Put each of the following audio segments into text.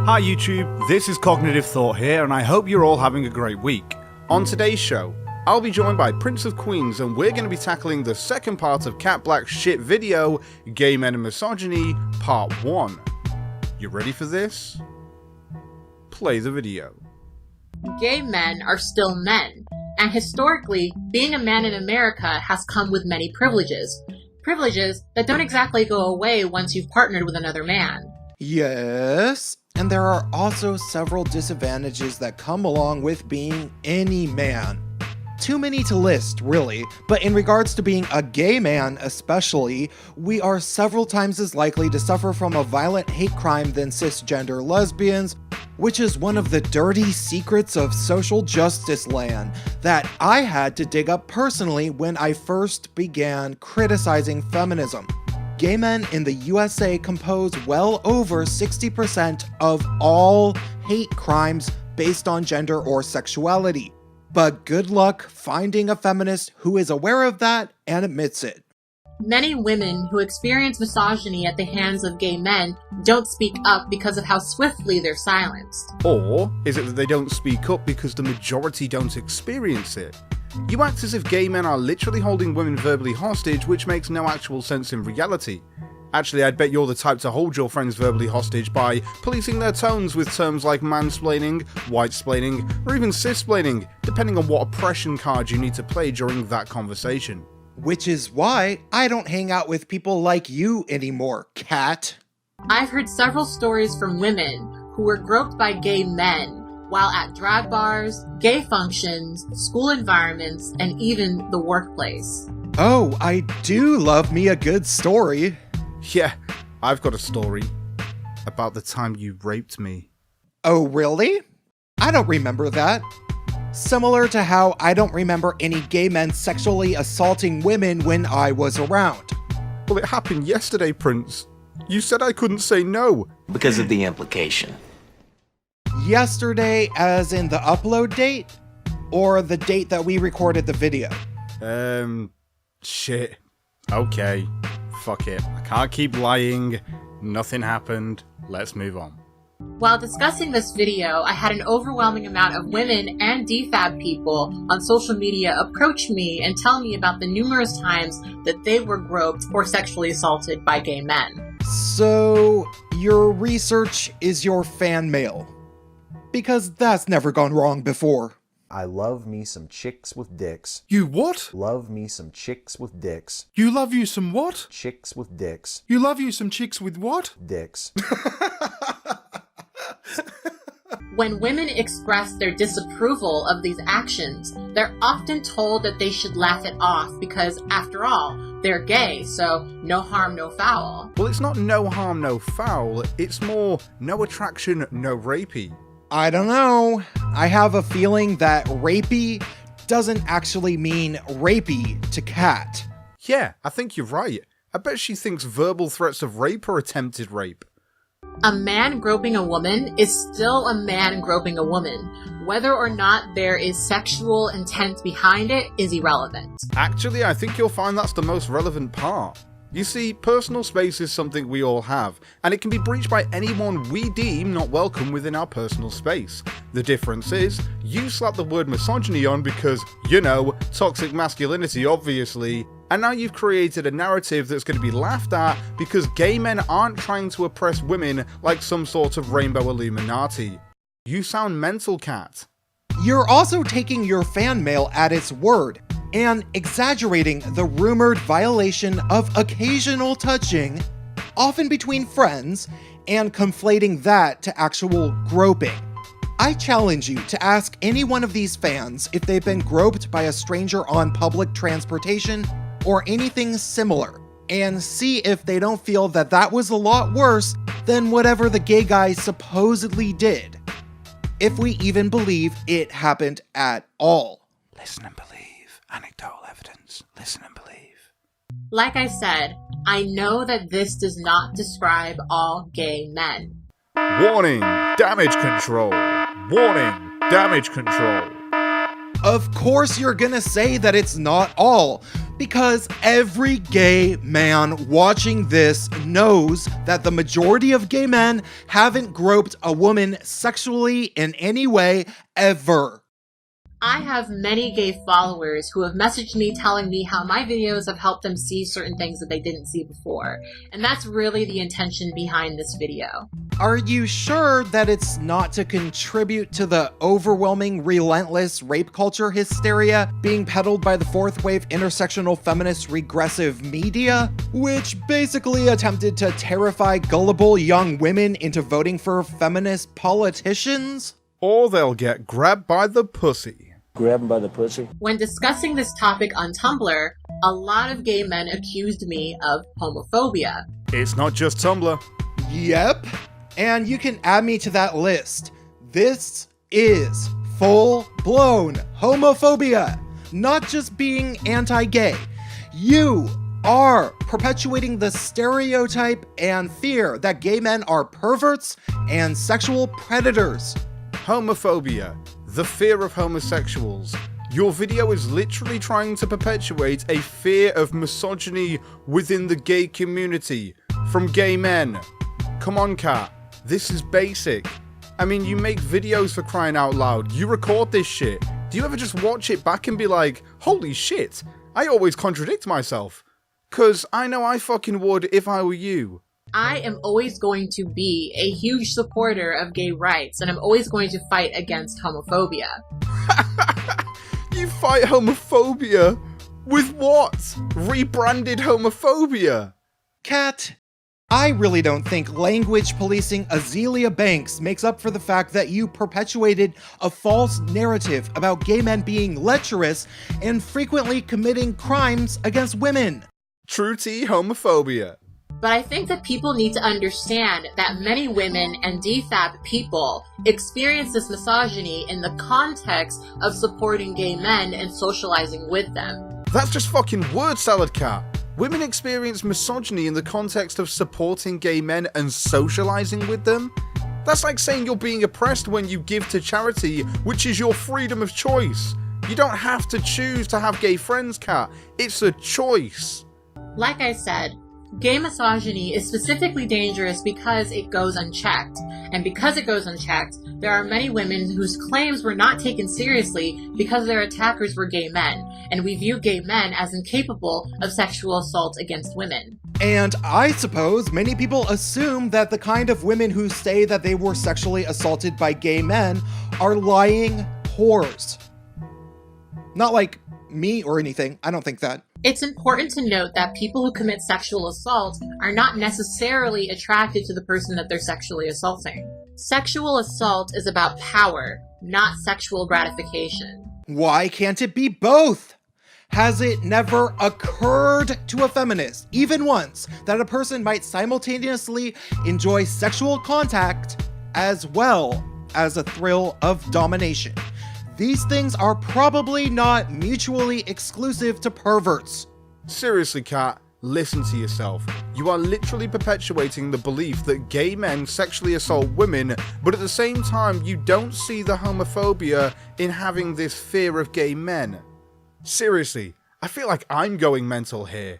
Hi YouTube, this is Cognitive Thought here, and I hope you're all having a great week. On today's show, I'll be joined by Prince of Queens, and we're going to be tackling the second part of Cat Blaque's shit video, Gay Men and Misogyny, Part 1. You ready for this? Play the video. Gay men are still men, and historically, being a man in America has come with many privileges. Privileges that don't exactly go away once you've partnered with another man. Yes, and there are also several disadvantages that come along with being any man. Too many to list, really, but in regards to being a gay man especially, we are several times as likely to suffer from a violent hate crime than cisgender lesbians, which is one of the dirty secrets of social justice land that I had to dig up personally when I first began criticizing feminism. Gay men in the USA compose well over 60% of all hate crimes based on gender or sexuality. But good luck finding a feminist who is aware of that and admits it. Many women who experience misogyny at the hands of gay men don't speak up because of how swiftly they're silenced. Or is it that they don't speak up because the majority don't experience it? You act as if gay men are literally holding women verbally hostage, which makes no actual sense in reality. Actually, I'd bet you're the type to hold your friends verbally hostage by policing their tones with terms like mansplaining, whitesplaining, or even cisplaining, depending on what oppression card you need to play during that conversation. Which is why I don't hang out with people like you anymore, cat. I've heard several stories from women who were groped by gay men while at drag bars, gay functions, school environments, and even the workplace. Oh, I do love me a good story. Yeah, I've got a story about the time you raped me. Oh, really? I don't remember that. Similar to how I don't remember any gay men sexually assaulting women when I was around. Well, it happened yesterday, Prince. You said I couldn't say no. Because of the implication. Yesterday as in the upload date? Or the date that we recorded the video? Shit. Okay. Fuck it. I can't keep lying. Nothing happened. Let's move on. While discussing this video, I had an overwhelming amount of women and DFAB people on social media approach me and tell me about the numerous times that they were groped or sexually assaulted by gay men. So, your research is your fan mail. Because that's never gone wrong before. I love me some chicks with dicks. You what? Love me some chicks with dicks. You love you some what? Chicks with dicks. You love you some chicks with what? Dicks. When women express their disapproval of these actions, they're often told that they should laugh it off because, after all, they're gay, so no harm, no foul. Well, it's not no harm, no foul. It's more no attraction, no rapey. I don't know. I have a feeling that rapey doesn't actually mean rapey to Kat. Yeah, I think you're right. I bet she thinks verbal threats of rape are attempted rape. A man groping a woman is still a man groping a woman. Whether or not there is sexual intent behind it is irrelevant. Actually, I think you'll find that's the most relevant part. You see, personal space is something we all have, and it can be breached by anyone we deem not welcome within our personal space. The difference is, you slap the word misogyny on because, you know, toxic masculinity obviously, and now you've created a narrative that's going to be laughed at because gay men aren't trying to oppress women like some sort of rainbow Illuminati. You sound mental, Cat. You're also taking your fan mail at its word and exaggerating the rumored violation of occasional touching, often between friends, and conflating that to actual groping. I challenge you to ask any one of these fans if they've been groped by a stranger on public transportation or anything similar, and see if they don't feel that that was a lot worse than whatever the gay guy supposedly did. If we even believe it happened at all. Listen and believe. Anecdotal evidence. Listen and believe. Like I said, I know that this does not describe all gay men. Warning! Damage control! Warning! Damage control! Of course you're gonna say that it's not all. Because every gay man watching this knows that the majority of gay men haven't groped a woman sexually in any way ever. I have many gay followers who have messaged me telling me how my videos have helped them see certain things that they didn't see before. And that's really the intention behind this video. Are you sure that it's not to contribute to the overwhelming, relentless rape culture hysteria being peddled by the fourth wave intersectional feminist regressive media, which basically attempted to terrify gullible young women into voting for feminist politicians? Or they'll get grabbed by the pussy. Grab him by the pussy. When discussing this topic on Tumblr, a lot of gay men accused me of homophobia. It's not just Tumblr. Yep. And you can add me to that list. This is full-blown homophobia. Not just being anti-gay. You are perpetuating the stereotype and fear that gay men are perverts and sexual predators. Homophobia, the fear of homosexuals. Your video is literally trying to perpetuate a fear of misogyny within the gay community from gay men. Come on, Kat, this is basic. I mean, you make videos for crying out loud, you record this shit. Do you ever just watch it back and be like, holy shit, I always contradict myself? 'Cause I know I fucking would if I were you. I am always going to be a huge supporter of gay rights, and I'm always going to fight against homophobia. You fight homophobia? With what? Rebranded homophobia? Kat, I really don't think language policing Azealia Banks makes up for the fact that you perpetuated a false narrative about gay men being lecherous and frequently committing crimes against women. True T homophobia. But I think that people need to understand that many women and DFAB people experience this misogyny in the context of supporting gay men and socializing with them. That's just fucking word salad, Kat. Women experience misogyny in the context of supporting gay men and socializing with them? That's like saying you're being oppressed when you give to charity, which is your freedom of choice. You don't have to choose to have gay friends, Kat. It's a choice. Like I said, gay misogyny is specifically dangerous because it goes unchecked. And because it goes unchecked, there are many women whose claims were not taken seriously because their attackers were gay men, and we view gay men as incapable of sexual assault against women. And I suppose many people assume that the kind of women who say that they were sexually assaulted by gay men are lying whores. Not like me or anything, I don't think that. It's important to note that people who commit sexual assault are not necessarily attracted to the person that they're sexually assaulting. Sexual assault is about power, not sexual gratification. Why can't it be both? Has it never occurred to a feminist, even once, that a person might simultaneously enjoy sexual contact as well as a thrill of domination? These things are probably not mutually exclusive to perverts. Seriously, Kat, listen to yourself. You are literally perpetuating the belief that gay men sexually assault women, but at the same time you don't see the homophobia in having this fear of gay men. Seriously, I feel like I'm going mental here.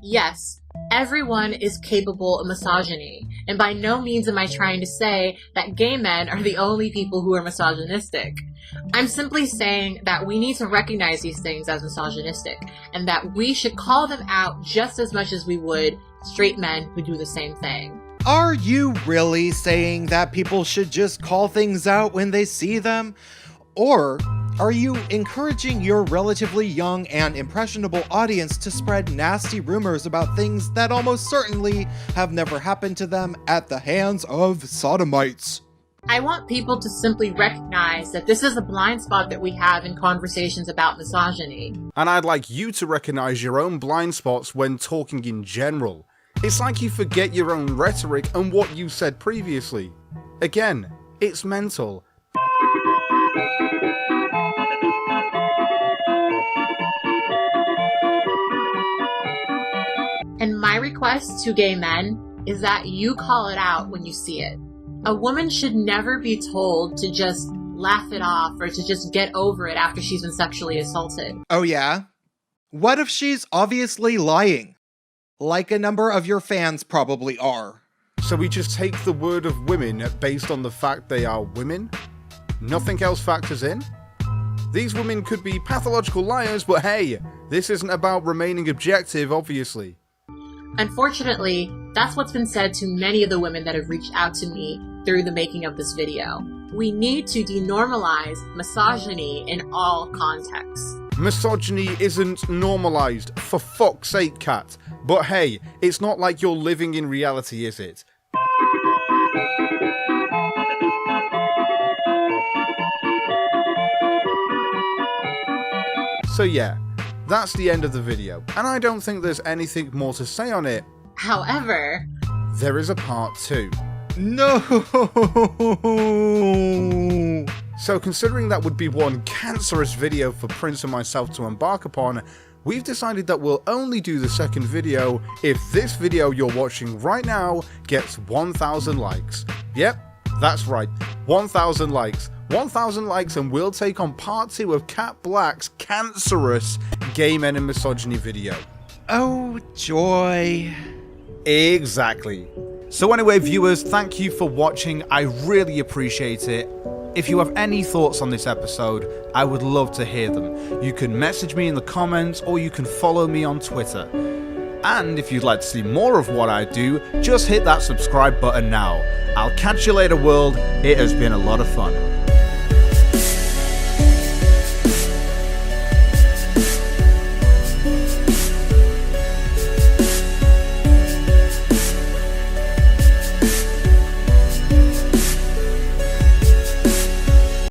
Yes, everyone is capable of misogyny, and by no means am I trying to say that gay men are the only people who are misogynistic. I'm simply saying that we need to recognize these things as misogynistic, and that we should call them out just as much as we would straight men who do the same thing. Are you really saying that people should just call things out when they see them? Or are you encouraging your relatively young and impressionable audience to spread nasty rumors about things that almost certainly have never happened to them at the hands of sodomites? I want people to simply recognize that this is a blind spot that we have in conversations about misogyny. And I'd like you to recognize your own blind spots when talking in general. It's like you forget your own rhetoric and what you said previously. Again, it's mental. And my request to gay men is that you call it out when you see it. A woman should never be told to just laugh it off or to just get over it after she's been sexually assaulted. Oh yeah? What if she's obviously lying? Like a number of your fans probably are. So we just take the word of women based on the fact they are women? Nothing else factors in? These women could be pathological liars, but hey, this isn't about remaining objective, obviously. Unfortunately, that's what's been said to many of the women that have reached out to me through the making of this video. We need to denormalize misogyny in all contexts. Misogyny isn't normalized, for fuck's sake, Kat. But hey, it's not like you're living in reality, is it? So yeah, that's the end of the video, and I don't think there's anything more to say on it. However, there is a part 2. No! So considering that would be one cancerous video for Prince and myself to embark upon, we've decided that we'll only do the second video if this video you're watching right now gets 1,000 likes. Yep, that's right, 1,000 likes. 1,000 likes and we'll take on part 2 of Kat Blaque's cancerous gay men and misogyny video. Oh, joy. Exactly. So anyway, viewers, thank you for watching. I really appreciate it. If you have any thoughts on this episode, I would love to hear them. You can message me in the comments or you can follow me on Twitter. And if you'd like to see more of what I do, just hit that subscribe button now. I'll catch you later, world. It has been a lot of fun.